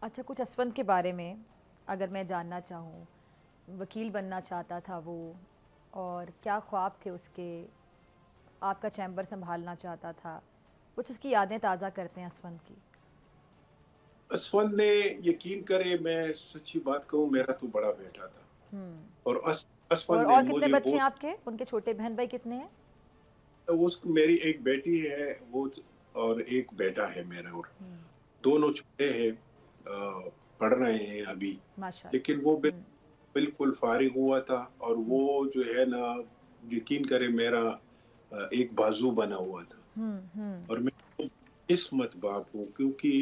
اچھا، کچھ اسفند کے بارے میں اگر میں جاننا چاہوں، وکیل بننا چاہتا تھا وہ، اور کیا خواب تھے اس کے، آپ کا چیمبر سنبھالنا چاہتا تھا، کچھ اس کی یادیں تازہ کرتے ہیں اسفند کی۔ اسفند نے یقین کرے، میں سچی بات کہوں، میرا تو بڑا بیٹا تھا اور اسفند نے اور کتنے مجھے بچے ہیں بہت، آپ کے؟ ان کے چھوٹے بہن بھائی کتنے ہیں؟ میری ایک بیٹی ہے وہ اور ایک بیٹا ہے میرا، اور دونوں چھوٹے ہیں، پڑھ رہے ہیں ابھی، ماشاء لیکن وہ اللہ۔ بالکل فارغ ہوا تھا، اور وہ جو ہے نا، یقین کرے میرا ایک بازو بنا ہوا تھا، اور میں قسمت باپ ہوں، کیونکہ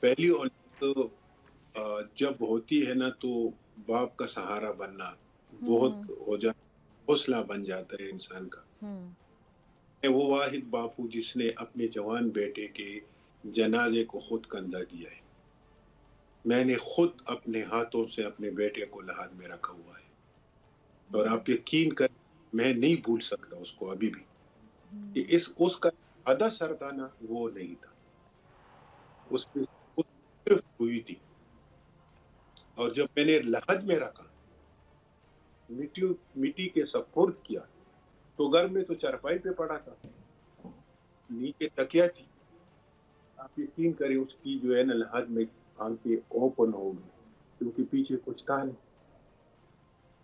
پہلی اولاد جب ہوتی ہے نا تو باپ کا سہارا بننا بہت ہو جاتا، حوصلہ بن جاتا ہے انسان کا۔ میں وہ واحد باپ ہوں جس نے اپنے جوان بیٹے کے جنازے کو خود کندھا دیا ہے، میں نے خود اپنے ہاتھوں سے اپنے بیٹے کو لحد میں رکھا ہوا ہے، اور آپ یقین کریں میں نہیں بھول سکتا اس کو ابھی بھی، کہ اس کا آدھا سردانہ وہ نہیں تھا، اس پہ صرف ہوئی تھی، اور جب میں نے لحد میں رکھا، مٹی کے سپرد کیا، تو گھر میں تو چارپائی پہ پڑا تھا، نیچے تکیا تھی، آپ یقین کریں اس کی جو ہے نا لحد میں آنکھیں اوپن ہو گئی، کیونکہ پیچھے کچھ تھا نہیں،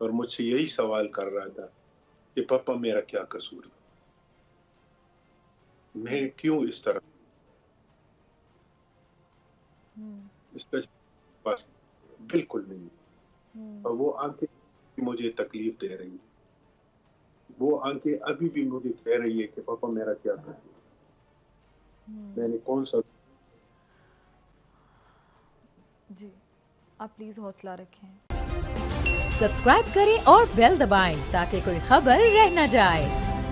اور مجھ سے یہی سوال کر رہا تھا کہ پاپا میرا کیا قصور تھا، میں کیوں اس طرح، اس کا پاس بالکل نہیں، اور وہ آنکھیں مجھے تکلیف دے رہی، وہ آنکھیں ابھی بھی مجھے کہہ رہی ہے کہ پاپا میرا کیا قصور، میں نے کون سا۔ جی، آپ پلیز حوصلہ رکھیں۔ سبسکرائب کریں اور بیل دبائیں تاکہ کوئی خبر رہ نہ جائے۔